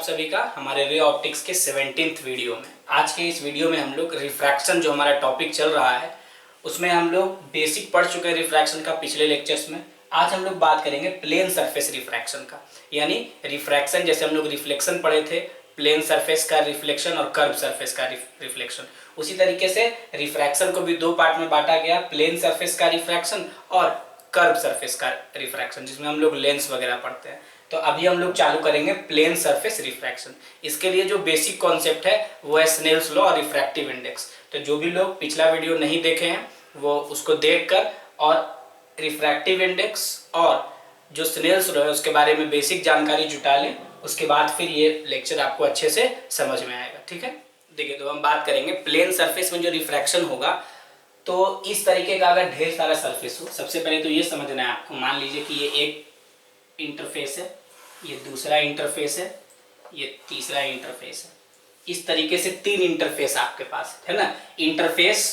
आप सभी का हमारे रे ऑप्टिक्स के 17th वीडियो में। आज के इस वीडियो में हम लोग रिफ्रैक्शन जो हमारा टॉपिक चल रहा है उसमें हम लोग बेसिक पढ़ चुके हैं रिफ्रैक्शन का पिछले लेक्चर्स में। आज हम लोग बात करेंगे प्लेन सरफेस रिफ्रैक्शन का, यानी रिफ्रैक्शन जैसे हम लोग रिफ्लेक्शन पढ़े थे, प्लेन सरफेस का रिफ्लेक्शन और कर्व सरफेस का रिफ्लेक्शन, उसी तरीके से रिफ्रैक्शन को भी दो पार्ट में बांटा गया, प्लेन सरफेस का रिफ्रैक्शन और कर्व सरफेस का रिफ्रैक्शन, जिसमें हम लोग लेंस वगैरह पढ़ते हैं। तो अभी हम लोग चालू करेंगे प्लेन सरफेस रिफ्रैक्शन। इसके लिए जो बेसिक कॉन्सेप्ट है वो है स्नेल्स लॉ और रिफ्रैक्टिव इंडेक्स। तो जो भी लोग पिछला वीडियो नहीं देखे हैं वो उसको देखकर और रिफ्रैक्टिव इंडेक्स और जो स्नेल्स लॉ है उसके बारे में बेसिक जानकारी जुटा लें, उसके बाद फिर ये लेक्चर आपको अच्छे से समझ में आएगा। ठीक है, देखिए तो हम बात करेंगे प्लेन सरफेस में जो रिफ्रैक्शन होगा। तो इस तरीके का अगर ढेर सारा सरफेस हो, सबसे पहले तो ये समझना है आपको, मान लीजिए कि ये एक इंटरफेस है, ये दूसरा इंटरफेस है, ये तीसरा इंटरफेस है। इस तरीके से तीन इंटरफेस आपके पास है ना। इंटरफेस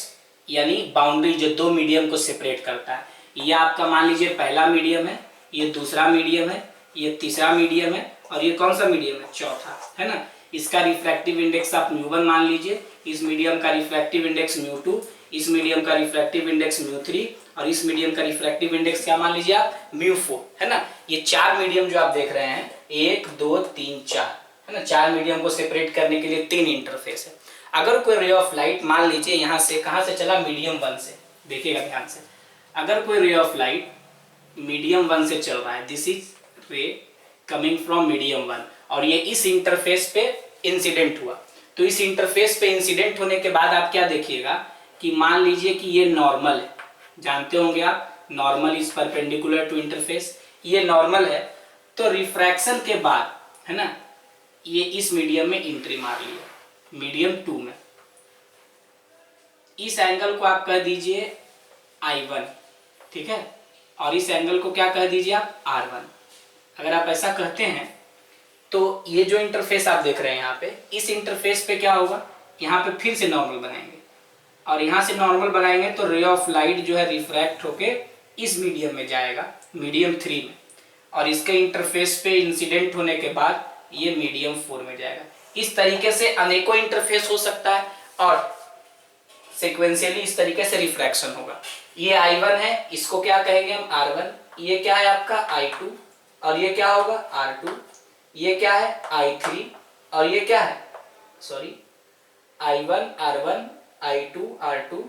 यानी बाउंड्री जो दो मीडियम को सेपरेट करता है। ये आपका मान लीजिए पहला मीडियम है, ये दूसरा मीडियम है, ये तीसरा मीडियम है और ये कौन सा मीडियम है, चौथा, है ना। इसका रिफ्रैक्टिव इंडेक्स आप μ1 मान लीजिए, इस मीडियम का रिफ्रैक्टिव इंडेक्स μ2, इस मीडियम का रिफ्रैक्टिव इंडेक्स μ3 और इस मीडियम का रिफ्रैक्टिव इंडेक्स क्या मान लीजिए आप, μ4, है ना। ये चार मीडियम जो आप देख रहे हैं, 1 2 3 4, है ना। चार मीडियम को सेपरेट करने के लिए तीन इंटरफेस है। अगर कोई रे ऑफ लाइट मान लीजिए यहाँ से, कहाँ से चला, मीडियम 1 से, देखिएगा ध्यान से, अगर कोई रे ऑफ लाइट मीडियम 1 से चल रहा है, this is ray coming from medium 1 और ये इस इंटरफेस पे इंसिडेंट हुआ, तो इस इंटरफेस पे इंसिडेंट होने के बाद आप क्या देखिएगा कि मान लीजिए कि ये नॉर्मल है, जानते होंगे आप, normal is perpendicular to interface, ये नॉर्मल है। तो रिफ्रैक्शन के बाद, है ना, ये इस मीडियम में एंट्री मार लिया, मीडियम 2 में। इस एंगल को आप कह दीजिए I1, ठीक है, और इस एंगल को क्या कह दीजिए आप, R1। अगर आप ऐसा कहते हैं तो ये जो इंटरफेस आप देख रहे हैं यहाँ पे, इस इंटरफेस पे क्या होगा, यहाँ पे फिर से नॉर्मल बनाएंगे और यहाँ से नॉर्मल बनाएंगे तो रे ऑफ लाइट जो है रिफ्रैक्ट होके इस मीडियम में जाएगा, मीडियम 3 में, और इसके इंटरफेस पे इंसिडेंट होने के बाद ये मीडियम 4 में जाएगा। इस तरीके से अनेकों इंटरफेस हो सकता है और सिक्वेंशियली इस तरीके से रिफ्रैक्शन होगा। ये I1 है, इसको क्या कहेंगे हम, R1, ये क्या है आपका I2 और ये क्या होगा R2, ये क्या है I3 और ये क्या है, sorry, I1 R1 I2 R2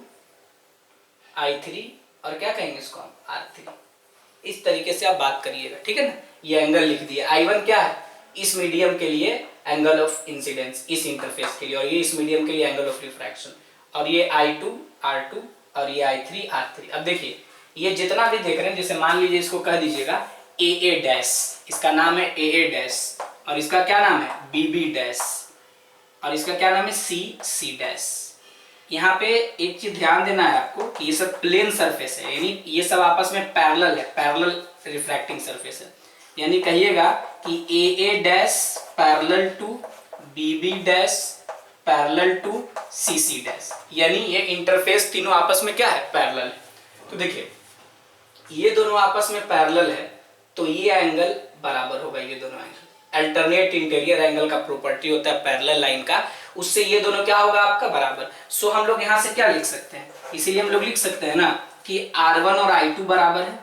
I3 और क्या कहेंगे इसको हम, R3। इस तरीके से आप बात करिएगा, ठीक है ना। ये एंगल लिख दिया, I1 क्या है, इस मीडियम के लिए एंगल ऑफ इंसिडेंस, इस इंटरफेस के लिए, और ये इस मीडियम के लिए एंगल ऑफ रिफ्रैक्शन, और ये I2 R2 और ये I3 R3। अब देखिए ये जितना भी देख रहे हैं, जैसे मान लीजिए इसको कह दीजिएगा AA डैश, इसका नाम है AA डैश और इसका क्या नाम है, BB डैश और इसका क्या नाम है, CC डैश। यहाँ पे एक चीज ध्यान देना है आपको कि ये सब प्लेन सरफेस है, यानी ये सब आपस में पैरेलल है, पैरेलल रिफ्रैक्टिंग सरफेस है। यानी कहिएगा कि AA dash parallel to BB dash parallel to CC dash, यानी ये इंटरफेस तीनों आपस में क्या है, पैरेलल है। तो देखिए ये दोनों आपस में पैरेलल है तो ये एंगल बराबर होगा, ये दोनों एंगल, अल्टरनेट इंटीरियर एंगल का प्रॉपर्टी होता है पैरेलल लाइन का, उससे ये दोनों क्या होगा आपका, बराबर। सो हम लोग यहाँ से क्या लिख सकते हैं, इसीलिए हम लोग लिख सकते हैं ना कि R1 और I2 बराबर है,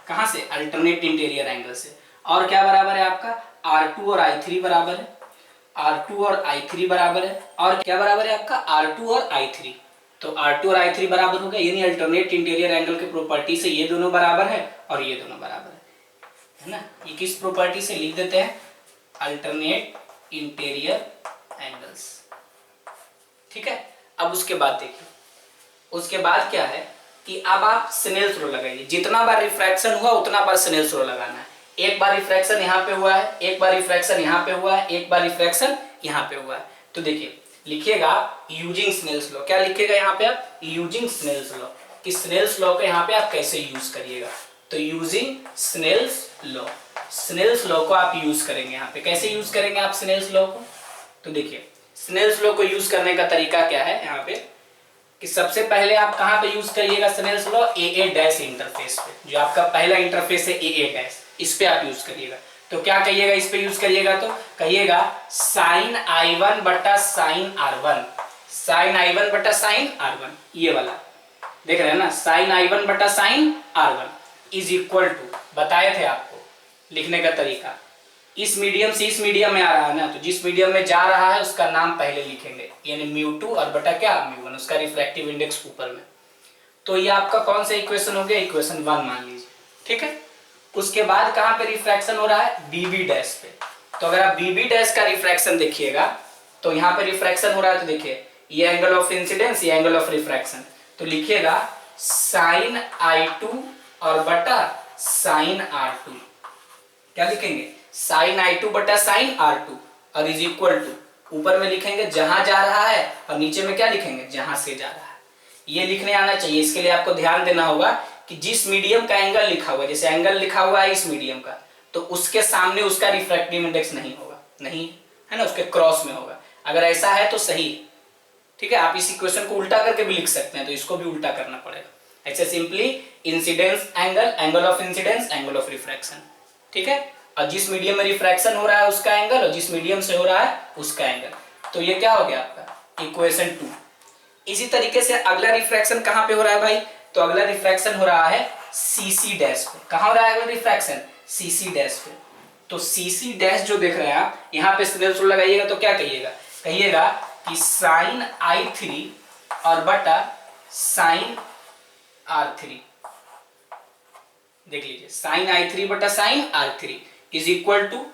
कहाँ से, अल्टरनेट इंटीरियर एंगल से, और क्या बराबर है आपका, R2 और I3 बराबर है, R2 और I3 बराबर है, और क्या बराबर है आपका, R2 और I3। तो R2 और I3 बराबर हो गया, यानी अल्टरनेट इंटीरियर एंगल के प्रॉपर्टी से ये दोनों बराबर है और ये दोनों बराबर है ना। ये किस प्रॉपर्टी से लिख देते हैं, अल्टरनेट इंटीरियर एंगल्स, ठीक है। अब उसके बाद देखिए, उसके बाद क्या है कि अब आप स्नेल्स लॉ लगाइए, जितना बार रिफ्रैक्शन हुआ उतना बार स्नेल्स लॉ लगाना है। एक बार रिफ्रैक्शन यहाँ पे हुआ है, एक बार रिफ्रैक्शन यहाँ पे हुआ है, एक बार रिफ्रैक्शन यहाँ पे हुआ है। तो देखिए लिखिएगा यूजिंग स्नेल्स लॉ, क्या लिखिएगा यहाँ पे आप, यूजिंग स्नेल्स लॉ, कि स्नेल्स लॉ को यहाँ पे आप कैसे यूज करिएगा। तो using Snell's law, Snell's law को आप यूज करेंगे यहाँ पे, कैसे यूज करेंगे आप स्नेल्स लॉ को। तो देखिए स्नेल्स लॉ को यूज करने का तरीका क्या है यहाँ पे, कि सबसे पहले आप कहाँ पे यूज करिएगा Snell's law, AA dash interface पे, जो आपका पहला इंटरफेस है AA डैश, इस पे आप यूज करिएगा। तो क्या कहिएगा, इस पे यूज करिएगा तो कहिएगा साइन I1 बटा साइन R1, साइन I1 बटा साइन R1, ये वाला देख रहे हैं ना, साइन I1 बटा sign R1 is equal to, बताए थे आपको लिखने का तरीका, इस मीडियम से इस मीडियम में आ रहा है ना, तो जिस मीडियम में जा रहा है उसका नाम पहले लिखेंगे, यानी μ2 और बटा क्या μ1, उसका रिफ्रैक्टिव इंडेक्स ऊपर में। तो ये आपका कौन सा इक्वेशन हो गया, इक्वेशन 1 मान लीजिए, ठीक है। उसके बाद कहां पे रिफ्रैक्शन हो रहा है, बीबी डैश पे। तो अगर आप बीबी डैश का रिफ्रैक्शन देखिएगा तो यहाँ पे रिफ्रैक्शन हो रहा है, तो देखिए ये एंगल ऑफ इंसिडेंस, ये एंगल ऑफ रिफ्रैक्शन, तो लिखिएगा साइन I2 और बटा साइन R2, क्या लिखेंगे साइन I2 बटा साइन R2 और इज इक्वल टू, ऊपर में लिखेंगे जहां जा रहा है और नीचे में क्या लिखेंगे जहां से जा रहा है। ये लिखने आना चाहिए। इसके लिए आपको ध्यान देना होगा कि जिस मीडियम का एंगल लिखा हुआ है, जैसे एंगल लिखा हुआ है इस मीडियम का, तो उसके सामने उसका रिफ्रैक्टिव इंडेक्स नहीं होगा, नहीं है ना, उसके क्रॉस में होगा। अगर ऐसा है तो सही, ठीक है। आप इस इक्वेशन को उल्टा करके भी लिख सकते हैं, तो इसको भी उल्टा करना पड़ेगा। ऐसे simply incidence angle, angle of incidence, angle of refraction, ठीक है। और जिस मीडियम में रिफ्रैक्शन हो रहा है उसका एंगल, और जिस मीडियम से हो रहा है उसका एंगल, तो ये क्या हो गया आपका इक्वेशन 2। इसी तरीके से अगला रिफ्रैक्शन कहां पे हो रहा है भाई, तो अगला रिफ्रैक्शन हो रहा है CC डैश पे। कहां हो रहा है अगला रिफ्रैक्शन, CC डैश पे। तो CC डैश जो देख रहे हैं आप, यहाँ पे सिग्नल लगाइएगा तो क्या कहिएगा, कहिएगा कि साइन I3 और बटा साइन R3, देख लीजिए साइन I3 बटा sign R3 is equal to,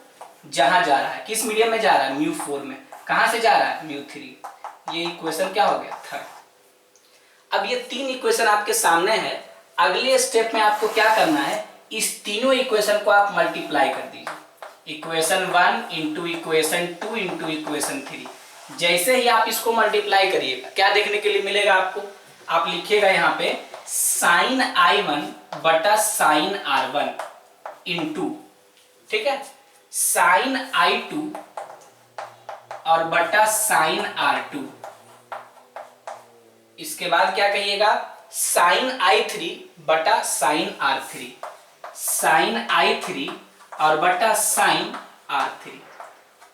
जहां जा रहा है किस मीडियम में जा रहा है μ4 में, कहां से जा रहा है μ3। ये इक्वेशन क्या हो गया, थर्ड। अब ये 3 इक्वेशन आपके सामने है। अगले स्टेप में आपको क्या करना है, इस तीनों इक्वेशन को आप मल्टीप्लाई कर दीजिए, equation 1 into equation 2 into equation 3। जैसे ही आप इसको मल्टीप्लाई करिएगा क्या देखने के लिए मिलेगा आपको, आप लिखिएगा यहाँ पे साइन I1 बटा साइन R1 इंटू, ठीक है, साइन I2 और बटा साइन R2। इसके बाद क्या कहिएगा, साइन I3 बटा साइन R3, साइन I3 और बटा साइन R3।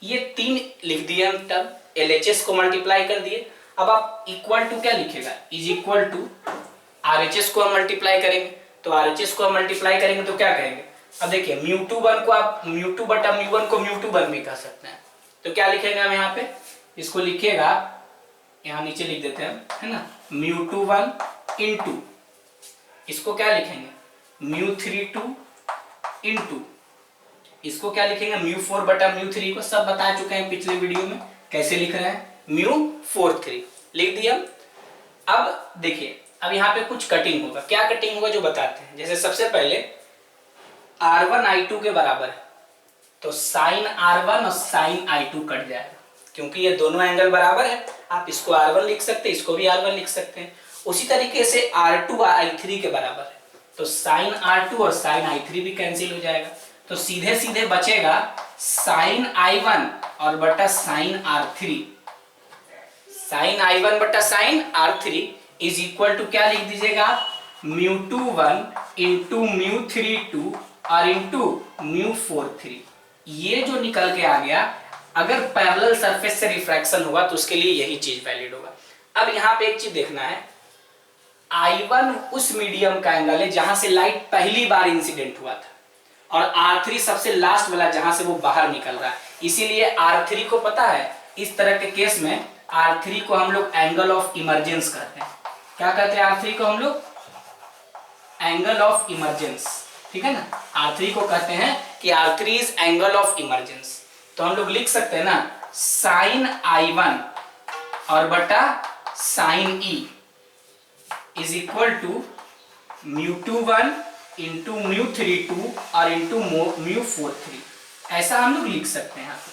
ये 3 लिख दिए हम, तब LHS को मल्टीप्लाई कर दिए। अब आप इक्वल टू क्या लिखेगा, इज इक्वल टू RHS को हम मल्टीप्लाई करेंगे, तो RHS को हम मल्टीप्लाई करेंगे तो क्या करेंगे, अब देखिए μ2 को आप μ2 बटा μ1 को μ2 भी कह सकते हैं। तो क्या लिखेंगे हम यहाँ पे, इसको लिखिएगा, यहाँ नीचे लिख देते हैं है ना, μ21 इंटू, इसको क्या लिखेंगे μ32 इंटू, इसको क्या लिखेंगे μ4 बटा μ3 को सब बता चुके हैं पिछले वीडियो में कैसे लिख रहे हैं, μ43 लिख दिया। अब देखिए अब यहाँ पे कुछ कटिंग होगा, क्या कटिंग होगा जो बताते हैं। जैसे सबसे पहले R1 I2 के बराबर है, तो साइन R1 और साइन I2 कट जाएगा, क्योंकि ये दोनों एंगल बराबर है। आप इसको R1 लिख सकते हैं, इसको भी R1 लिख सकते हैं। उसी तरीके से R2 I3 के बराबर है, तो साइन R2 और साइन I3 भी कैंसिल हो जाएगा, तो सीधे सीधे बचेगा साइन I1 और बटा साइन R3, साइन I1 बटा sign R3 is equal to क्या लिख दीजिएगा, μ21 इंटू μ32 और इंटू μ43। ये जो निकल के आ गया, अगर पैरेलल सरफेस से रिफ्रैक्शन होगा तो उसके लिए यही चीज वैलिड होगा। अब यहाँ पे एक चीज देखना है, I1 उस मीडियम का एंगल है जहां से लाइट पहली बार इंसिडेंट हुआ था, और R3 सबसे लास्ट वाला जहां से वो बाहर निकल रहा है। इसीलिए R3 को पता है, इस तरह के केस में R3 को हम लोग एंगल ऑफ इमरजेंस कहते हैं। क्या कहते हैं R3 को हम लोग, एंगल ऑफ इमरजेंस, ठीक है ना। R3 को कहते हैं कि R3 is angle of emergence. तो हम लोग लिख सकते हैं ना, साइन I1 और बटा sine E is equal to μ21 into μ32 और इंटू μ43। ऐसा हम लोग लिख सकते हैं यहाँ पे,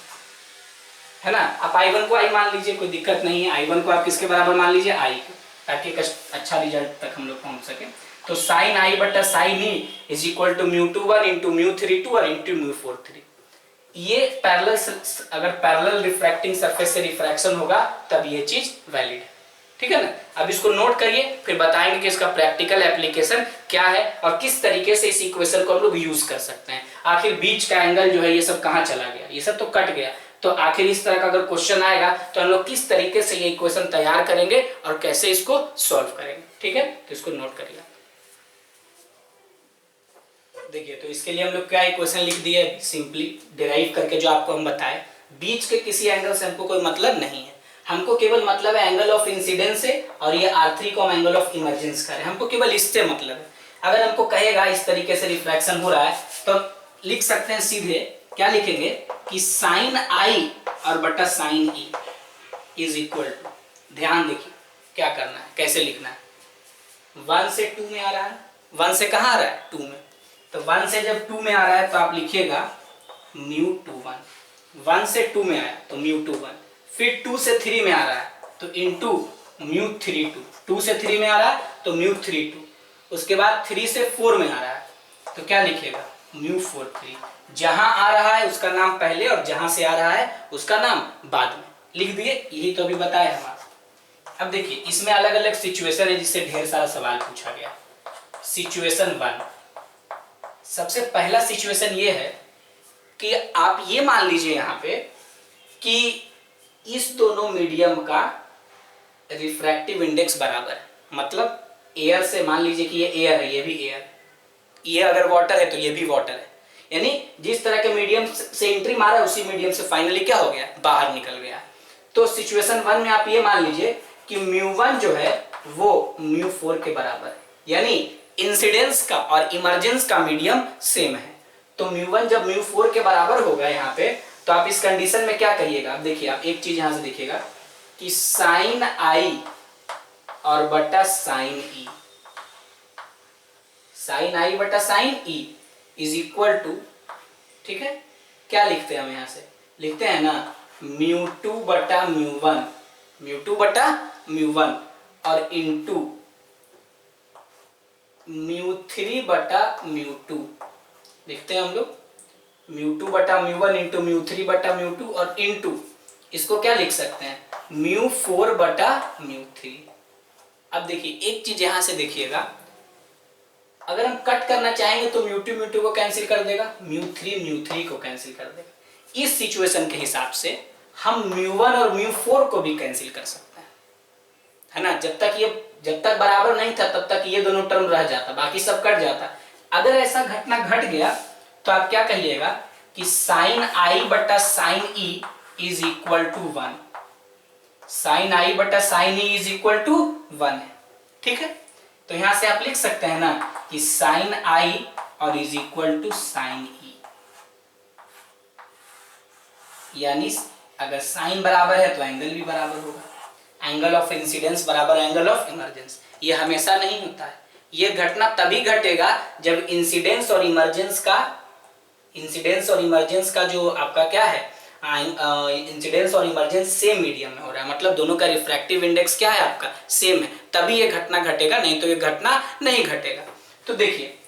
है ना। आप I1 को I मान लीजिए, कोई दिक्कत नहीं है। I1 को आप किसके बराबर मान लीजिए, I को, ताकि एक अच्छा रिजल्ट तक हम लोग पहुंच सके। तो साइन I बटा sine E is equal to μ21 into μ32 और इंटू μ43। ये पैरेलल, अगर पैरेलल रिफ्रैक्टिंग सरफेस से रिफ्रैक्शन होगा तब ये चीज वैलिड है। ठीक है ना। अब इसको नोट करिए, फिर बताएंगे कि इसका प्रैक्टिकल एप्लीकेशन क्या है और किस तरीके से इस इक्वेशन को हम लोग यूज कर सकते हैं। आखिर बीच का एंगल जो है ये सब कहाँ चला गया, ये सब तो कट गया, तो आखिर इस तरह का अगर क्वेश्चन आएगा तो हम लोग किस तरीके से ये इक्वेशन तैयार करेंगे और कैसे इसको सॉल्व करेंगे। ठीक है, तो इसको नोट करिए। देखिए, तो इसके लिए हम लोग क्या इक्वेशन लिख दिए, सिंपली डिराइव करके जो आपको हम बताए। बीच के किसी एंगल से हमको कोई मतलब नहीं है, हमको केवल मतलब है एंगल ऑफ इंसिडेंस से, और ये R3 को हम एंगल ऑफ इमर्जेंस करें, हमको केवल इससे मतलब है। अगर हमको कहेगा इस तरीके से रिफ्रैक्शन हो रहा है तो लिख सकते हैं सीधे, क्या लिखेंगे कि साइन आई और बटा sine E is equal to, ध्यान देखिए क्या करना है, कैसे लिखना है। 1 से 2 में आ रहा है, 1 से कहाँ आ रहा है 2 में, तो 1 से जब 2 में आ रहा है तो आप लिखिएगा μ21। 1 से 2 में आया तो μ21, फिर 2 से 3 में आ रहा है तो इंटू μ32, 2 से 3 में आ रहा है तो μ32, उसके बाद 3 से 4 में आ रहा है तो क्या लिखिएगा μ43। जहां आ रहा है उसका नाम पहले और जहां से आ रहा है उसका नाम बाद में लिख दिए, यही तो अभी बताया हमारा। अब देखिए इसमें अलग अलग सिचुएशन है जिससे ढेर सारा सवाल पूछा गया। सिचुएशन 1, सबसे पहला सिचुएशन ये है कि आप ये मान लीजिए यहाँ पे कि इस दोनों मीडियम का रिफ्रैक्टिव इंडेक्स बराबर है, मतलब एयर से मान लीजिए कि ये एयर है, ये भी एयर, ये अगर वाटर है तो ये भी वाटर है, यानी जिस तरह के मीडियम से एंट्री मारा उसी मीडियम से फाइनली क्या हो गया, बाहर निकल गया। तो सिचुएशन 1 में आप ये मान लीजिए कि μ1 जो है वो μ4 के बराबर है, यानी इंसिडेंस का और इमर्जेंस का मीडियम सेम है। तो μ1 जब μ4 के बराबर होगा यहाँ पे, तो आप इस कंडीशन में क्या कहिएगा, आप देखिए, आप एक चीज यहां से देखिएगा कि साइन आई और बटा साइन ई, साइन आई बटा sine E is equal to, ठीक है, क्या लिखते हैं हम यहां से, लिखते हैं ना μ2 बटा μ1, μ2 बटा μ1 और इंटू μ3 बटा μ2 लिखते हैं हम लोग, μ2 बटा μ1 इंटू μ3 बटा μ2 और इंटू इसको क्या लिख सकते हैं μ4 बटा μ3। अब देखिए एक चीज यहां से देखिएगा, अगर हम कट करना चाहेंगे तो μ2 को कैंसिल कर देगा, μ3 को कैंसिल कर देगा। इस सिचुएशन के हिसाब से हम μ1 और μ4 को भी कैंसिल कर सकते हैं, है ना। जब तक बराबर नहीं था तब तक ये दोनों टर्म रह जाता, बाकी सब कट जाता। अगर ऐसा घटना घट गया तो आप क्या कहिएगा कि साइन आई बटा sine E is equal to 1, sine आई बटा sine E is equal to 1 है, ठीक है। तो यहां से आप लिख सकते हैं ना कि साइन आई और इज इक्वल टू साइन ई, यानी अगर साइन बराबर है तो एंगल भी बराबर होगा, एंगल ऑफ इंसिडेंस बराबर एंगल ऑफ इमर्जेंस। ये हमेशा नहीं होता है, ये घटना तभी घटेगा जब इंसिडेंस और इमर्जेंस का जो आपका क्या है, इंसिडेंस और इमर्जेंस सेम मीडियम में हो रहा है, मतलब दोनों का रिफ्रैक्टिव इंडेक्स क्या है आपका, सेम है, तभी ये घटना घटेगा, नहीं तो ये घटना नहीं घटेगा। तो देखिए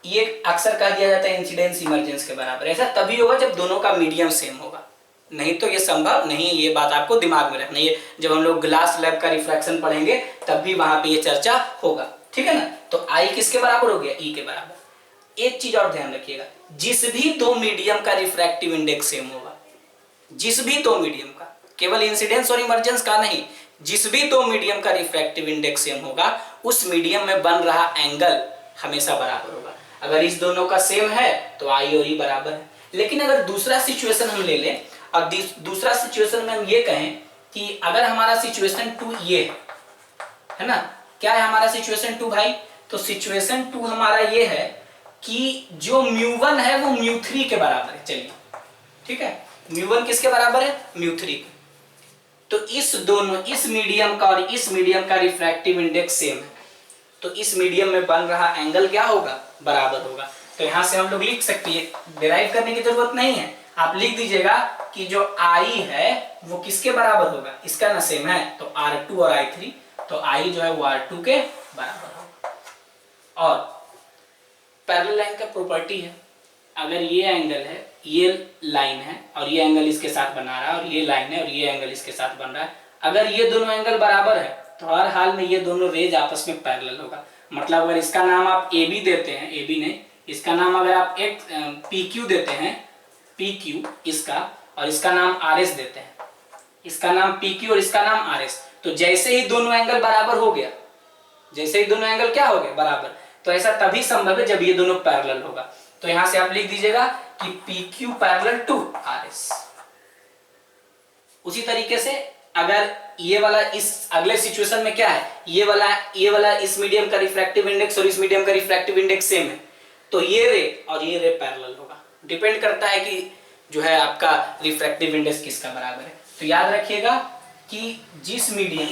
ये अक्सर कह दिया जाता है इंसिडेंस इमर्जेंस के बराबर, ऐसा तभी होगा जब दोनों का मीडियम सेम होगा, नहीं तो ये संभव नहीं है। ये बात आपको दिमाग में रखना है, जब हम लोग ग्लास लैब का रिफ्रैक्शन पढ़ेंगे तब भी वहां पे ये चर्चा होगा, ठीक है ना। तो आई किसके बराबर हो गया, ई के बराबर। एक चीज और ध्यान रखिएगा, जिस भी दो मीडियम का रिफ्रैक्टिव इंडेक्स सेम होगा, जिस भी दो मीडियम का, केवल इंसिडेंस और इमर्जेंस का नहीं, जिस भी दो मीडियम का रिफ्रैक्टिव इंडेक्स सेम होगा उस मीडियम में बन रहा एंगल हमेशा बराबर होगा। अगर इस दोनों का सेम है तो आई और ई बराबर है। लेकिन अगर दूसरा सिचुएशन हम ले लें, अब दूसरा सिचुएशन में हम ये कहें कि अगर हमारा सिचुएशन 2 ये है ना, क्या है हमारा सिचुएशन 2 भाई, तो सिचुएशन 2 हमारा ये है कि जो μ1 है वो μ3 के बराबर है। चलिए ठीक है, μ1 किसके बराबर है, μ3 के। तो इस मीडियम का और इस मीडियम का रिफ्रैक्टिव इंडेक्स सेम है, तो इस मीडियम में बन रहा एंगल क्या होगा, बराबर होगा। तो यहां से हम लोग लिख सकते हैं, डिराइव करने की जरूरत नहीं है, आप लिख दीजिएगा कि जो I है वो किसके बराबर होगा, इसका ना सेम है तो R2 और I3, तो I जो है वो R2 के बराबर होगा। और पैरेलल लाइन का प्रॉपर्टी है, अगर ये एंगल है, ये लाइन है और ये एंगल इसके साथ बना रहा है, और ये लाइन है और ये एंगल इसके साथ बन रहा है, अगर ये दोनों एंगल बराबर है तो हर हाल में ये दोनों रेज आपस में पैरेलल होगा। मतलब अगर इसका नाम आप ए बी देते हैं, ए बी नहीं, इसका नाम अगर आप एक पी क्यू देते हैं, पी क्यू इसका, और इसका नाम आर एस देते हैं, इसका नाम पी क्यू और इसका नाम आर एस, तो जैसे ही दोनों एंगल बराबर हो गया, जैसे ही दोनों एंगल क्या हो गए बराबर, तो ऐसा तभी संभव है जब ये दोनों पैरेलल होगा। तो यहां से आप लिख दीजिएगा कि P Q parallel to R S. उसी तरीके से अगर ये वाला इस अगले सिचुएशन में क्या है, ये वाला इस मीडियम का रिफ्रैक्टिव इंडेक्स और इस मीडियम का रिफ्रैक्टिव इंडेक्स सेम है, तो ये रे और ये रे पैरेलल होगा। डिपेंड करता है कि जो है आपका रिफ्रैक्टिव इंडेक्स किसका बराबर है। तो याद रखिएगा कि जिस मीडियम,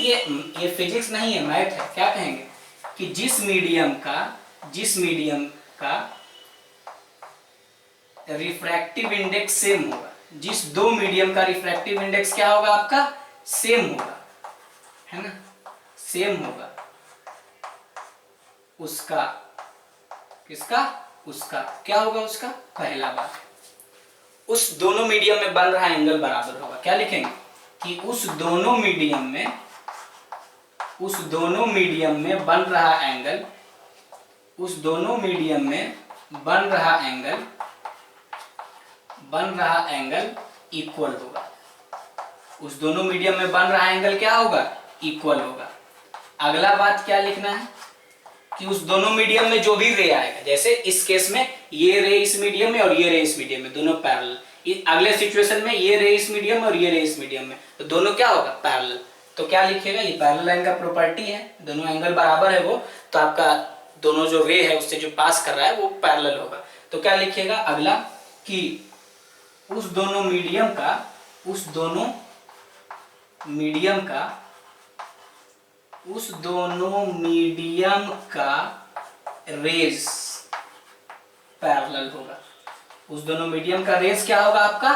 ये फिजिक्स नहीं है, मैथ है, क्या कहेंगे कि जिस मीडियम का रिफ्रैक्टिव इंडेक्स सेम होगा, जिस दो मीडियम का रिफ्रैक्टिव इंडेक्स क्या होगा आपका, सेम होगा, है ना, सेम होगा, उसका किसका, उसका क्या होगा, उसका पहला बात, उस दोनों मीडियम में बन रहा एंगल बराबर होगा। क्या लिखेंगे कि उस दोनों मीडियम में बन रहा एंगल, उस दोनों मीडियम में बन रहा एंगल इक्वल होगा। उस दोनों मीडियम में बन रहा एंगल क्या होगा, इक्वल होगा। अगला बात क्या लिखना है कि उस दोनों मीडियम में जो भी रे आएगा, जैसे इस केस में ये रे इस मीडियम में और ये रे इस मीडियम में, दोनों पैरेलल। अगले सिचुएशन में ये रे इस मीडियम में और ये रे इस मीडियम में, तो दोनों क्या होगा, पैरेलल। तो क्या लिखिएगा, ये पैरेलल लाइन का प्रॉपर्टी है, दोनों एंगल बराबर है वो, तो आपका दोनों जो रे है उससे जो पास कर रहा है वो पैरेलल होगा। तो क्या लिखिएगा अगला कि उस दोनों मीडियम का रेज पैरेलल होगा। उस दोनों मीडियम का रेज क्या होगा आपका,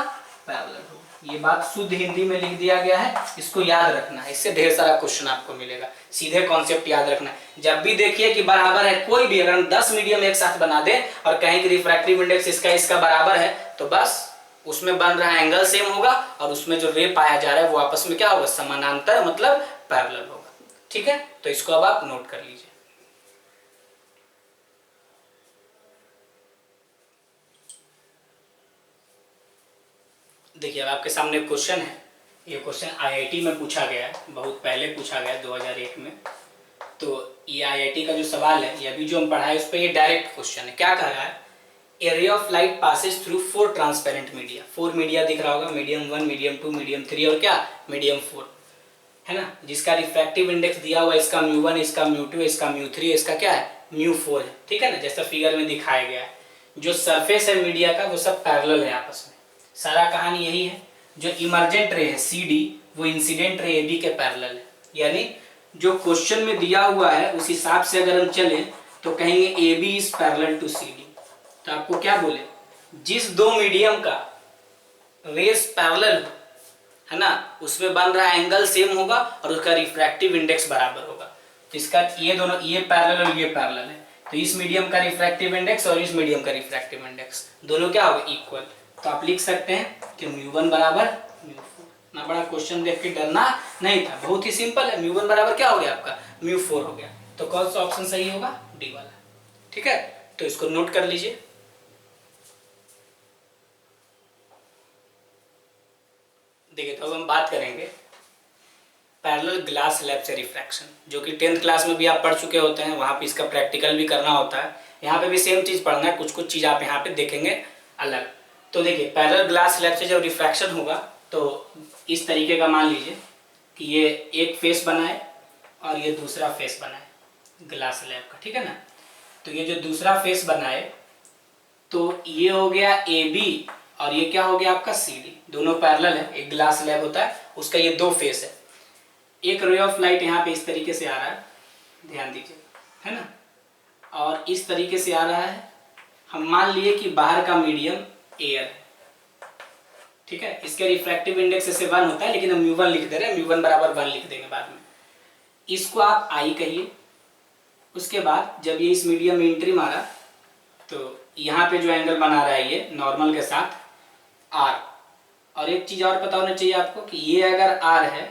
पैरेलल होगा। ये बात शुद्ध हिंदी में लिख दिया गया है, इसको याद रखना है, इससे ढेर सारा क्वेश्चन आपको मिलेगा। सीधे कॉन्सेप्ट याद रखना है। जब भी देखिए कि बराबर है कोई भी, अगर हम 10 मीडियम एक साथ बना दें और कहें कि रिफ्रैक्टिव इंडेक्स इसका बराबर है, तो बस उसमें बन रहा एंगल सेम होगा और उसमें जो रे पाया जा रहा है वो आपस में क्या होगा, समानांतर, मतलब पैरेलल होगा। ठीक है, तो इसको अब आप नोट कर लीजिए। देखिए अब आपके सामने क्वेश्चन है, ये क्वेश्चन आईआईटी में पूछा गया है, बहुत पहले पूछा गया 2001 में। तो ये आईआईटी का जो सवाल है, ये अभी जो हम पढ़ाए उस पर ये डायरेक्ट क्वेश्चन है। क्या कह रहा है, a ray of light passes through 4 transparent media. 4 media दिख रहा होगा, मीडियम 1, मीडियम 2, मीडियम 3 और क्या, मीडियम 4, है ना, जिसका रिफ्रैक्टिव इंडेक्स दिया हुआ है, इसका μ1, इसका μ2, इसका μ3, इसका क्या है, μ4 है। ठीक है ना, जैसा फिगर में दिखाया गया है। जो सरफेस है मीडिया का वो सब पैरेलल है आपस में, सारा कहानी यही है। जो इमर्जेंट रे है CD, वो इंसिडेंट रे AB के पैरेलल है। यानी जो क्वेश्चन में दिया हुआ है उस हिसाब से अगर हम चले तो कहेंगे AB is parallel to CD। तो आपको क्या बोले, जिस दो मीडियम का रेस पैरेलल है ना, उसमें बन रहा एंगल सेम होगा और उसका रिफ्रैक्टिव इंडेक्स बराबर होगा। तो इसका ये दोनों, ये पैरेलल और ये पैरेलल है, तो इस मीडियम का रिफ्रैक्टिव इंडेक्स और इस मीडियम का रिफ्रैक्टिव इंडेक्स दोनों क्या होगा, इक्वल। तो आप लिख सकते हैं कि μ1 बराबर μ4। ना बड़ा क्वेश्चन देख के डरना नहीं था, बहुत ही सिंपल है। μ1 बराबर क्या हो गया आपका, μ4 हो गया। तो कौन सा ऑप्शन सही होगा, डी वाला। ठीक है, तो इसको नोट कर लीजिए। देखिए तो अब हम बात करेंगे पैरेलल ग्लास स्लैब से रिफ्रैक्शन, जो कि 10th क्लास में भी आप पढ़ चुके होते हैं, वहाँ पे इसका प्रैक्टिकल भी करना होता है। यहाँ पे भी सेम चीज़ पढ़ना है, कुछ कुछ चीज़ आप यहाँ पे देखेंगे अलग। तो देखिए पैरेलल ग्लास स्लैब से जब रिफ्रैक्शन होगा तो इस तरीके का मान लीजिए कि ये एक फेस बनाए और ये दूसरा फेस बनाए ग्लास स्लैब का। ठीक है ना, तो ये जो दूसरा फेस बनाए तो ये हो गया AB और ये क्या हो गया आपका CD, दोनों पैरेलल है। एक ग्लास स्लैब होता है, उसका ये 2 फेस है। एक रे ऑफ लाइट यहाँ पे इस तरीके से आ रहा है, ध्यान दीजिए, है ना, और इस तरीके से आ रहा है। हम मान लिए कि बाहर का मीडियम एयर है। ठीक है, इसके रिफ्रैक्टिव इंडेक्स ऐसे 1 होता है, लेकिन हम μ1 लिख दे रहे हैं, μ1 बराबर 1 लिख देंगे बाद में। इसको आप I कहिए। उसके बाद जब ये इस मीडियम में एंट्री मारा तो यहाँ पे जो एंगल बना रहा है ये नॉर्मल के साथ R। और एक चीज़ और पता होना चाहिए आपको कि ये अगर R है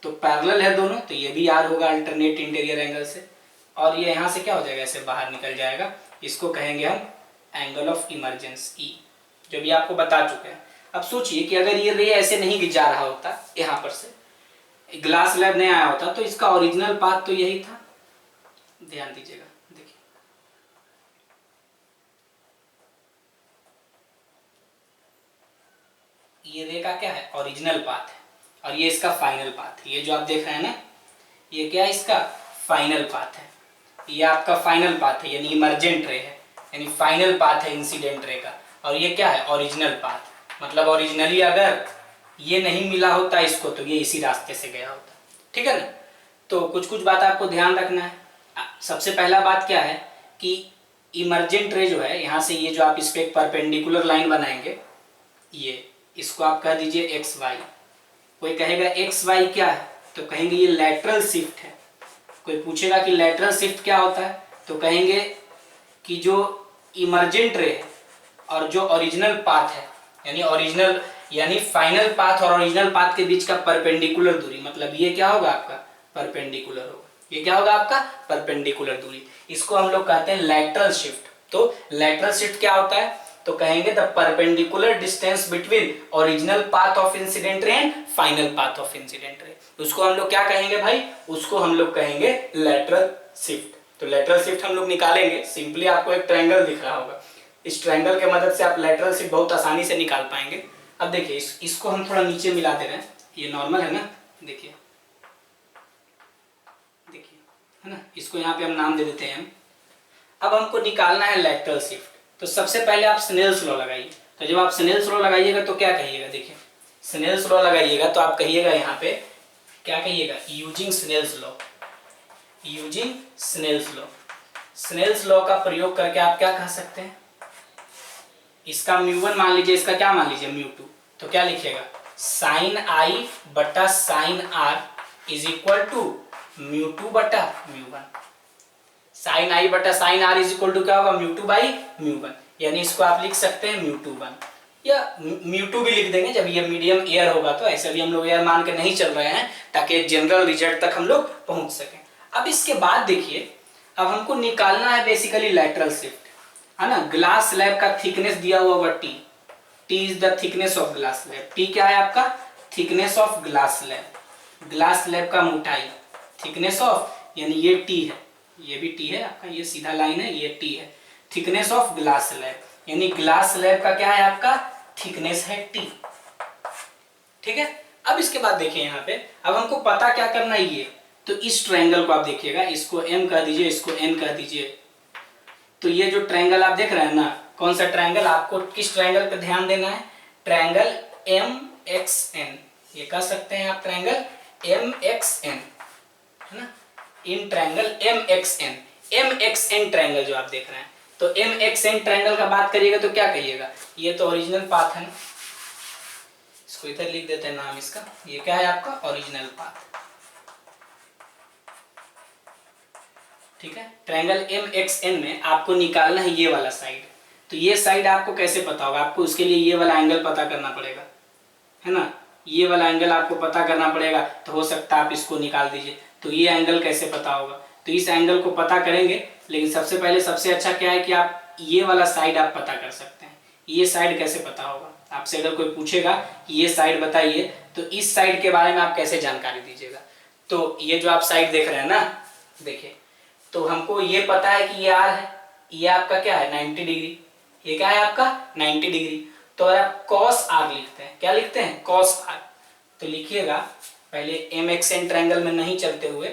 तो पैरेलल है दोनों, तो ये भी आर होगा अल्टरनेट इंटीरियर एंगल से, और ये यहाँ से क्या हो जाएगा, ऐसे बाहर निकल जाएगा। इसको कहेंगे हम एंगल ऑफ इमरजेंस ई, जो भी आपको बता चुके हैं। अब सोचिए कि अगर ये रे ऐसे नहीं जा रहा होता, यहाँ पर से ग्लास स्लैब नहीं आया होता, तो इसका ओरिजिनल पाथ तो यही था। ध्यान दीजिएगा, देखिए ये रे का क्या है, ओरिजिनल पाथ है, और ये इसका फाइनल पाथ है। ये जो आप देख रहे हैं ना, ये क्या है, इसका फाइनल पाथ है। ये आपका फाइनल पाथ है, यानी इमरजेंट रे है, यानी फाइनल पाथ है इंसिडेंट रे का। और ये क्या है, ओरिजिनल पाथ, मतलब ओरिजिनली अगर ये नहीं मिला होता इसको, तो ये इसी रास्ते से गया होता। ठीक है ना। तो कुछ कुछ बात आपको ध्यान रखना है। सबसे पहला बात क्या है कि इमरजेंट रे जो है, यहाँ से ये जो आप इस पे एक परपेंडिकुलर लाइन बनाएंगे, ये इसको आप कह दीजिए एक्स वाई। कोई कहेगा एक्स वाई क्या है, तो कहेंगे ये लैटरल शिफ्ट है। कोई पूछेगा कि लैटरल शिफ्ट क्या होता है, तो कहेंगे कि जो इमरजेंट रे है और जो ओरिजिनल पाथ है, यानी फाइनल पाथ और ओरिजिनल पाथ के बीच का परपेंडिकुलर दूरी, मतलब ये क्या होगा आपका, परपेंडिकुलर होगा। ये क्या होगा आपका, परपेंडिकुलर दूरी। इसको हम लोग कहते हैं लैटरल शिफ्ट। तो लैटरल शिफ्ट क्या होता है, तो कहेंगे the perpendicular distance between original path of incident ray and final path of incident ray. उसको हम लोग क्या कहेंगे भाई, उसको हम लोग कहेंगे लैटरल शिफ्ट। तो लैटरल शिफ्ट हम लोग निकालेंगे। सिंपली आपको एक ट्रायंगल दिख रहा होगा, इस ट्रायंगल के मदद से आप लैटरल शिफ्ट बहुत आसानी से निकाल पाएंगे। अब देखिए इसको हम थोड़ा नीचे मिला दे रहे हैं, ये नॉर्मल है ना, देखिए है ना, इसको यहाँ पे हम नाम दे देते हैं। अब हमको निकालना है लैटरल शिफ्ट। तो सबसे पहले आप स्नेल्स लॉ लगाइए। तो जब आप स्नेल्स लॉ लगाइएगा तो क्या कहिएगा, देखिए स्नेल्स लॉ लगाइएगा तो आप कहिएगा यहाँ पे क्या कहिएगा, using Snell's law. Using Snell's law, Snell's law का प्रयोग करके आप क्या कह सकते हैं, इसका μ1 मान लीजिए, इसका क्या मान लीजिए μ2। तो क्या लिखिएगा, साइन आई बटा sine r is equal to μ2 बटा μ1। साइन आई बटा sine r is equal to क्या होगा, μ2 बाई μ1। यानी इसको आप लिख सकते हैं μ2 या μ2 भी लिख देंगे जब ये मीडियम एयर होगा। तो ऐसे भी हम लोग एयर मान के नहीं चल रहे हैं, ताकि जनरल रिजल्ट तक हम लोग पहुंच सकें। अब इसके बाद देखिए, अब हमको निकालना है बेसिकली लैटरल शिफ्ट, है ना। ग्लास स्लैब का थिकनेस दिया हुआ होगा T, T is the thickness of glass slab. T क्या है आपका, thickness of glass slab, glass slab का मोटाई, थिकनेस ऑफ, यानी ये टी है, ये भी टी है आपका, ये सीधा लाइन है, ये टी है। थिकनेस ऑफ ग्लास स्लैब, यानी ग्लास स्लैब का क्या है आपका, थिकनेस है टी। ठीक है। अब इसके बाद देखिए यहाँ पे, अब हमको पता क्या करना है, ये तो इस ट्रायंगल को आप देखिएगा, इसको एम कह दीजिए, इसको एन कह दीजिए। तो ये जो ट्रायंगल आप देख रहे हैं ना, कौन सा ट्रायंगल, आपको किस ट्रायंगल पे ध्यान देना है, ट्रायंगल एम एक्स एन। ये कह सकते हैं आप ट्रायंगल एम एक्स एन, है ना। In triangle M X N, M X N triangle जो आप देख रहे हैं, तो एम एक्स एन ट्रायंगल का बात करिएगा तो क्या कहिएगा, ये तो ओरिजिनल पाथ है ना, इसको इधर लिख देते हैं नाम इसका, ये क्या है आपका ओरिजिनल पाथ। ठीक है। ट्रायंगल एम एक्स एन में आपको निकालना है ये वाला साइड। तो ये साइड आपको कैसे पता होगा, आपको उसके लिए ये वाला एंगल पता करना पड़ेगा, है ना। ये वाला एंगल आपको पता करना पड़ेगा, तो हो सकता है आप इसको निकाल दीजिए। तो ये एंगल कैसे पता होगा, तो इस एंगल को पता करेंगे, लेकिन सबसे पहले सबसे अच्छा क्या है कि आप ये वाला साइड आप पता कर सकते हैं। ये साइड कैसे पता होगा, आपसे अगर कोई पूछेगा कि ये साइड बताइए, तो इस साइड के बारे में आप कैसे जानकारी दीजिएगा। तो ये जो आप साइड देख रहे हैं ना, देखिए, तो हमको ये पता है कि ये आर है, ये आपका क्या है 90 डिग्री, ये क्या है आपका 90 डिग्री। तो आप कॉस आर लिखते हैं, क्या लिखते हैं, कॉस आर। तो लिखिएगा, पहले एम एक्स एन ट्रायंगल में नहीं चलते हुए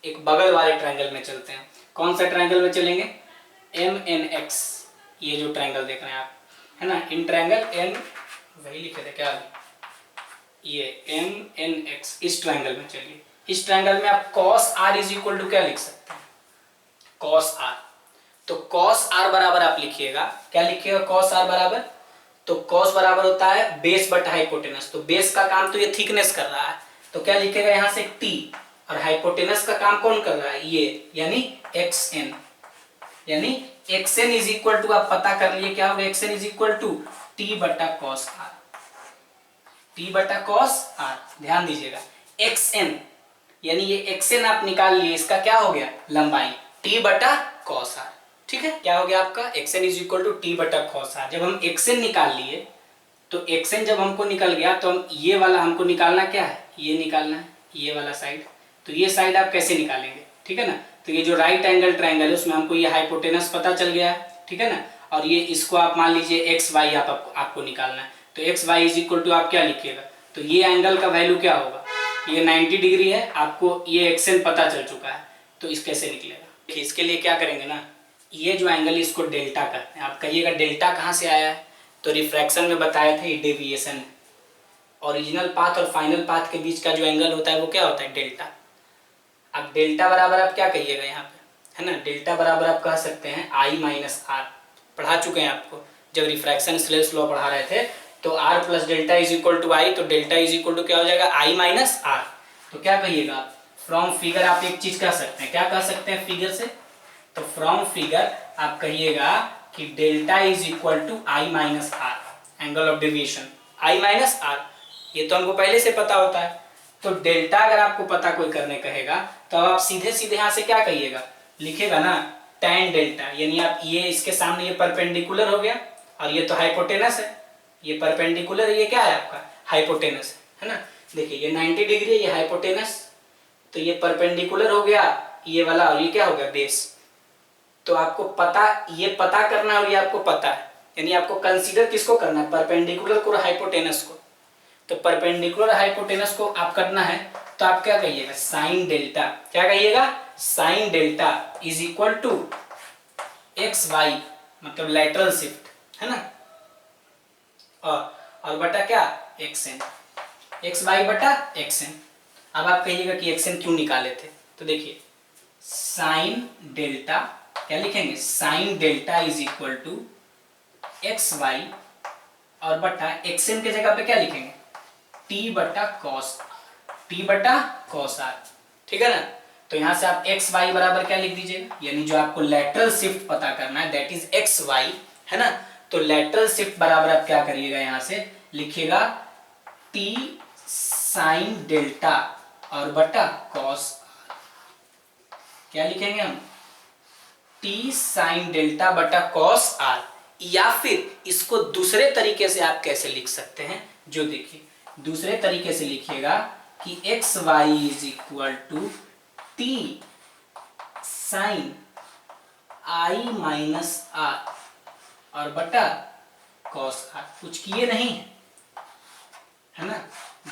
एक बगल वाले ट्रायंगल में चलते हैं। कौन सा ट्रायंगल में चलेंगे, एम एन एक्स, ये जो ट्रायंगल देख रहे हैं आप, है ना। इन ट्रायंगल एन, वही लिखे थे क्या, ये एम एन एक्स, इस ट्रायंगल में चलिए। इस ट्रायंगल में आप cos r is equal to क्या लिख सकते हैं, cos r। तो cos r बराबर आप लिखिएगा, क्या लिखिएगा, cos r बराबर, तो cos बराबर होता है बेस बटा हाइपोटेनस। तो बेस का काम तो ये थिकनेस कर रहा है, तो क्या लिखेगा यहाँ से t, और हाइपोटेनस का काम कौन कर रहा है, ये, यानी xn। यानी xn इज इक्वल टू, आप पता कर लिए क्या होगा, xn is equal to t बटा cos r, t बटा cos r। ध्यान दीजिएगा, एक्स एन, यानी ये एक्स एन आप निकाल लिए, इसका क्या हो गया लंबाई टी बटा कॉस आर। ठीक है, क्या हो गया आपका X N is equal to T बटा कॉस आर। जब हम एक्स एन निकाल लिए तो एक्स एन जब हमको निकल गया तो हम ये वाला हमको निकालना क्या है, ये निकालना है ये वाला साइड। तो ये साइड आप कैसे निकालेंगे, ठीक है ना। तो ये जो राइट एंगल ट्रायंगल है उसमें हमको ये हाइपोटेनस पता चल गया है, ठीक है ना। और ये इसको आप मान लीजिए एक्स वाई आपको निकालना है। तो X Y is equal to आप क्या लिखिएगा, तो ये एंगल का वैल्यू क्या होगा, ये 90 डिग्री है, आपको ये एक्स एन पता चल चुका है। तो इस कैसे निकलेगा, देखिए इसके लिए क्या करेंगे ना, ये जो एंगल इसको डेल्टा कहते हैं। आप कहिएगा डेल्टा कहाँ से आया है, तो रिफ्रैक्शन में बताए थे डेविएशन। ओरिजिनल पाथ और फाइनल पाथ के बीच का जो एंगल होता है वो क्या होता है डेल्टा। अब डेल्टा बराबर आप क्या कहिएगा यहाँ पे, है ना, डेल्टा बराबर आप कह सकते हैं आई माइनस आर। पढ़ा चुके हैं आपको जब रिफ्रैक्शन स्नेल्स लॉ पढ़ा रहे थे, तो r plus delta is equal to i, तो डेल्टा इज इक्वल टू क्या हो जाएगा आई माइनस आर। तो क्या कहिएगा आप, फ्रॉम फिगर आप एक चीज कह सकते हैं, क्या कह सकते हैं फिगर से, तो फ्रॉम फिगर आप कहिएगा कि delta is equal to I minus R, angle of deviation I minus R. ये तो हमको पहले से पता होता है। तो डेल्टा अगर आपको पता कोई करने कहेगा तो आप सीधे सीधे यहाँ से क्या कहिएगा, लिखेगा ना tan डेल्टा, यानी आप ये इसके सामने ये परपेंडिकुलर हो गया और ये तो हाइपोटेनस है, ये परपेंडिकुलर ये क्या है आपका हाइपोटेनस है ना। देखिए ये 90 डिग्री है, ये हाइपोटेनस, तो ये परपेंडिकुलर हो गया ये वाला, और ये क्या हो गया बेस। तो आपको पता ये पता करना है और ये आपको पता है, यानी आपको कंसीडर किसको करना है, परपेंडिकुलर को और हाइपोटेनस को। तो परपेंडिकुलर हाइपोटेनस को आप करना है तो आप क्या कहिएगा साइन डेल्टा, क्या कहिएगा sine delta is equal to X Y, मतलब लैटरल शिफ्ट है ना, और बटा क्या एक्स एन, एक्स वाई बटा एक्स एन। अब आप कहिएगा कि एक्स एन क्यों निकाले थे, तो देखिए साइन डेल्टा क्या लिखेंगे, sine delta is equal to X Y और बटा एक्स एन के जगह पे क्या लिखेंगे टी बटा कॉस, टी बटा कॉस आर, ठीक है ना। तो यहां से आप एक्स वाई बराबर क्या लिख दीजिएगा, यानी जो आपको लेटरल शिफ्ट पता करना है दैट इज एक्स वाई, है ना। तो लेटरल शिफ्ट बराबर आप क्या करिएगा, यहां से लिखिएगा टी साइन डेल्टा और बटा कॉस, क्या लिखेंगे हम टी साइन डेल्टा बटा कॉस आर। या फिर इसको दूसरे तरीके से आप कैसे लिख सकते हैं, जो देखिए दूसरे तरीके से लिखिएगा कि X Y is equal to T sine I minus R और बटा कॉस आर। कुछ किए नहीं है ना,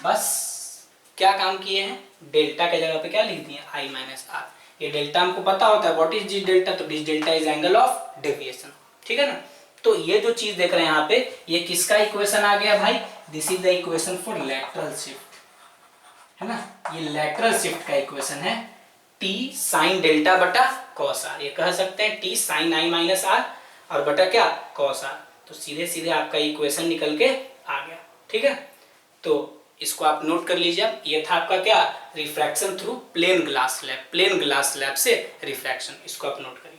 बस क्या काम किए हैं, डेल्टा के जगह पे क्या लिख दिए आई माइनस आर। ये डेल्टा हमको पता होता है व्हाट इज दिस डेल्टा, तो this delta is angle of deviation, ठीक है ना। तो ये जो चीज देख रहे हैं यहाँ पे ये किसका इक्वेशन आ गया भाई, this is the equation for lateral shift, है ना। ये लैटरल शिफ्ट का इक्वेशन है टी साइन डेल्टा बटा कॉस आर, ये कह सकते हैं T sine I minus R और बटा क्या कॉस आर। तो सीधे सीधे आपका इक्वेशन निकल के आ गया, ठीक है। तो इसको आप नोट कर लीजिए। ये था आपका क्या refraction through plane glass slab, plane glass slab से रिफ्रैक्शन, इसको आप नोट करिए।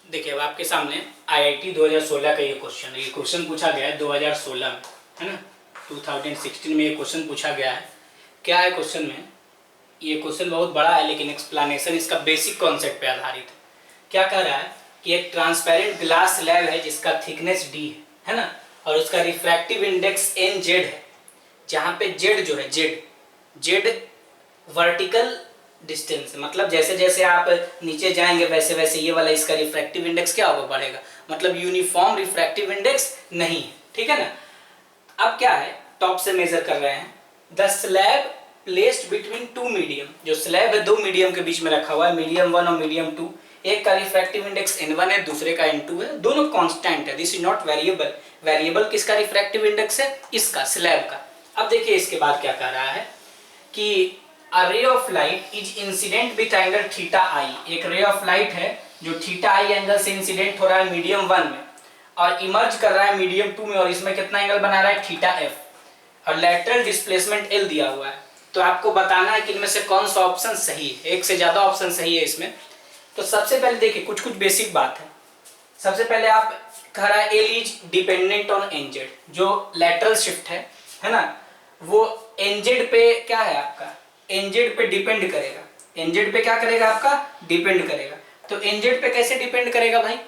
देखिए अब आपके सामने IIT 2016 का ये क्वेश्चन है। ये क्वेश्चन पूछा गया है 2016 में, है ना, 2016 में ये क्वेश्चन पूछा गया है। क्या है क्वेश्चन में, ये क्वेश्चन बहुत बड़ा है लेकिन एक्सप्लेनेशन इसका बेसिक कॉन्सेप्ट पे आधारित है। क्या कह रहा है कि एक ट्रांसपेरेंट ग्लास स्लैब है जिसका थिकनेस d है ना, और उसका रिफ्रैक्टिव इंडेक्स NZ है, जहाँ पे Z जो है Z वर्टिकल डिस्टेंस, मतलब जैसे जैसे आप नीचे जाएंगे वैसे वैसे ये वाला इसका रिफ्रैक्टिव इंडेक्स क्या होगा बढ़ेगा, मतलब यूनिफॉर्म रिफ्रैक्टिव इंडेक्स नहीं है, ठीक है ना। अब क्या है टॉप से मेजर कर रहे हैं, the slab placed between two medium, जो स्लैब है दो मीडियम के बीच में रखा हुआ है, मीडियम 1 और मीडियम 2, एक का रिफ्रैक्टिव इंडेक्स N1 है दूसरे का N2 है, दोनों कांस्टेंट है, this is not variable. Variable किसका रिफ्रैक्टिव इंडेक्स है, इसका स्लैब का। अब देखिए इसके बाद क्या कह रहा है कि A ray of light is incident with angle theta i, एक रे ऑफ लाइट है जो थीटा आई एंगल से इंसिडेंट हो रहा है मीडियम 1 में और इमर्ज कर रहा है मीडियम 2 में, और इसमें कितना एंगल बना रहा है थीटा एफ, और लेटरल डिस्प्लेसमेंट एल दिया हुआ है। तो आपको बताना है कि इनमें से कौन सा ऑप्शन सही है। एक से ज्यादा ऑप्शन सही है इसमें। तो सबसे पहले देखिए कुछ कुछ बेसिक बात है। सबसे पहले आप कह रहा है एल इज डिपेंडेंट ऑन एनजेड, जो लैटरल शिफ्ट है ना, वो एनजेड पे क्या है आपका, एनजेड पे डिपेंड करेगा। एनजेड पे क्या करेगा आपका, डिपेंड करेगा। तो एनजेड पे कैसे डिपेंड करेगा भाई,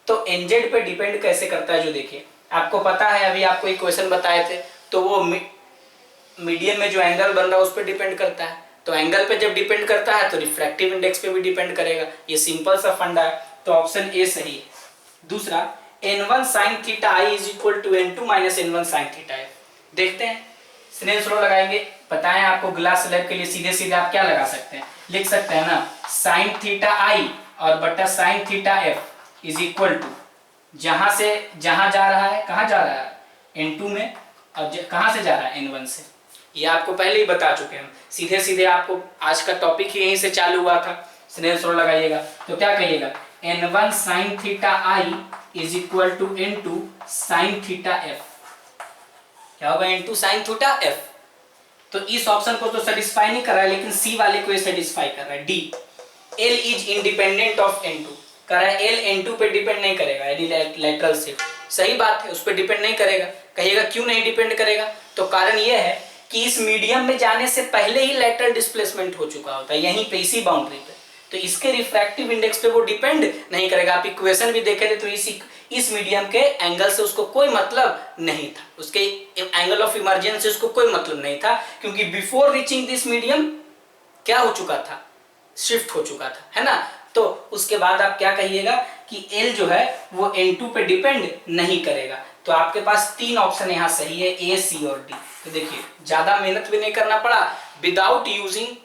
तो एनजेड पे डिपेंड कैसे करता है, जो देखिए आपको पता है, अभी आपको एक क्वेश्चन बताए थे, तो वो मीडियम में जो एंगल बन रहा है उस पर डिपेंड करता है। तो एंगल पे जब डिपेंड करता है तो रिफ्रैक्टिव इंडेक्स पे भी डिपेंड करेगा। ये सिंपल सा फंडा है, तो ऑप्शन ए सही है। दूसरा, n1 sin theta i is equal to n2 minus n1 sin theta f। देखते हैं, स्नेल्स लॉ लगाएंगे। बताएं आपको ग्लास स्लैब के लिए सीधे सीधे आप क्या लगा सकते हैं, लिख सकते हैं ना, sin थीटा i और बटा sin theta f is equal to, जहां से जहां जा रहा है, कहां जा रहा है n2 में, और कहां से जा रहा है n1 से। ये आपको पहले ही बता चुके हैं, सीधे सीधे आपको आज का टॉपिक ही यहीं से चालू हुआ था। स्नेल्स लॉ लगाइएगा तो क्या कहिएगा, n1 sin theta i is equal to n2 sin theta f। क्या होगा, n2 sin थीटा f। तो इस ऑप्शन को तो सेटिस्फाई नहीं कर रहा है, लेकिन सी वाले को ये सेटिस्फाई कर रहा है। D, l is independent of n2, कह रहा है l n2 पे डिपेंड नहीं करेगा, यानी लैटरल शिफ्ट। सही बात है, उस पर डिपेंड नहीं करेगा। कहिएगा क्यों नहीं डिपेंड करेगा, तो कारण यह है कि इस मीडियम में जाने से पहले ही लैटरल डिस्प्लेसमेंट हो चुका होता है, यहीं पे इसी बाउंड्री पे। तो इसके रिफ्रैक्टिव इंडेक्स पे वो डिपेंड नहीं करेगा। आप इक्वेशन भी देखे थे तो इस मीडियम के एंगल से उसको कोई मतलब नहीं था, उसके एंगल ऑफ इमर्जेंस से उसको कोई मतलब नहीं था, क्योंकि बिफोर रीचिंग दिस मीडियम क्या हो चुका था, शिफ्ट हो चुका था, है ना। तो उसके बाद आप क्या कहिएगा कि L जो है वो N2 पे डिपेंड नहीं करेगा। तो आपके पास तीन ऑप्शन यहाँ सही है, A, C और D। तो देखिए ज्यादा मेहनत भी नहीं करना पड़ा, विदाउट यूजिंग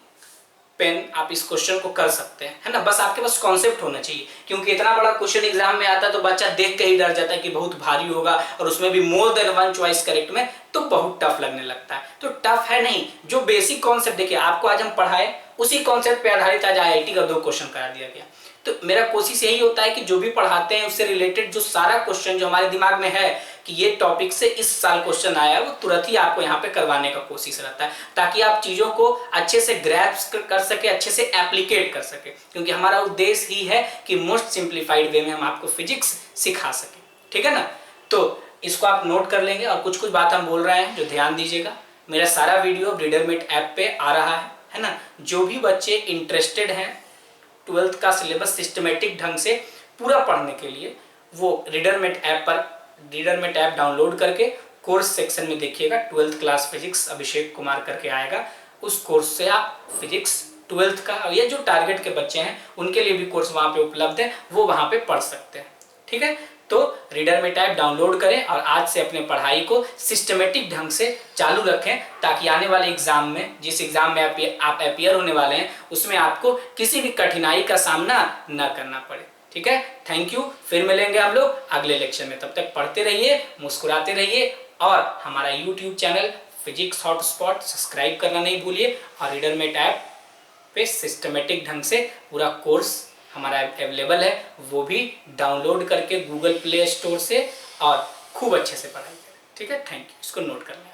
पेन आप इस क्वेश्चन को कर सकते हैं, है ना। बस आपके पास कॉन्सेप्ट होना चाहिए, क्योंकि इतना बड़ा क्वेश्चन एग्जाम में आता है तो बच्चा देख के ही डर जाता है कि बहुत भारी होगा, और उसमें भी more than one choice correct में, तो बहुत टफ लगने लगता है। तो टफ है नहीं, जो बेसिक कॉन्सेप्ट देखिए आपको आज हम पढ़ाए उसी कॉन्सेप्ट पे आधारित आज IIT का 2 क्वेश्चन करा दिया गया। तो मेरा कोशिश यही होता है कि जो भी पढ़ाते हैं उससे रिलेटेड जो सारा क्वेश्चन जो हमारे दिमाग में है कि ये टॉपिक से इस साल क्वेश्चन आया है, वो तुरंत ही आपको यहाँ पे करवाने का कोशिश रहता है, ताकि आप चीजों को अच्छे से ग्रैस्प कर सके, अच्छे से एप्लीकेट कर सके। क्योंकि हमारा उद्देश्य ही है कि मोस्ट सिंप्लीफाइड वे में हम आपको फिजिक्स सिखा सके, ठीक है ना। तो इसको आप नोट कर लेंगे, और कुछ कुछ बात हम बोल रहे हैं जो ध्यान दीजिएगा। मेरा सारा वीडियो रीडरमेट ऐप पे आ रहा है ना। जो भी बच्चे इंटरेस्टेड हैं 12th का सिलेबस सिस्टमेटिक ढंग से पूरा पढ़ने के लिए, वो रीडरमेट ऐप डाउनलोड करके कोर्स सेक्शन में देखिएगा, 12th class physics Abhishek Kumar करके आएगा। उस कोर्स से आप फिजिक्स 12th का, ये जो टारगेट के बच्चे हैं उनके लिए भी कोर्स वहाँ पे उपलब्ध है, वो वहाँ पे पढ़ सकते हैं, ठीक है। तो रीडरमेट ऐप डाउनलोड करें और आज से अपने पढ़ाई को सिस्टमेटिक ढंग से चालू रखें, ताकि आने वाले एग्जाम में, जिस एग्जाम में आप अपियर होने वाले हैं, उसमें आपको किसी भी कठिनाई का सामना न करना पड़े, ठीक है। थैंक यू, फिर मिलेंगे हम लोग अगले लेक्चर में। तब तक पढ़ते रहिए, मुस्कुराते रहिए, और हमारा YouTube channel physics hotspot subscribe करना नहीं भूलिए, और रीडरमेट ऐप पे सिस्टमेटिक ढंग से पूरा कोर्स हमारा अवेलेबल है, वो भी डाउनलोड करके गूगल प्ले स्टोर से, और खूब अच्छे से पढ़ाई करें, ठीक है। थैंक यू, इसको नोट करना है।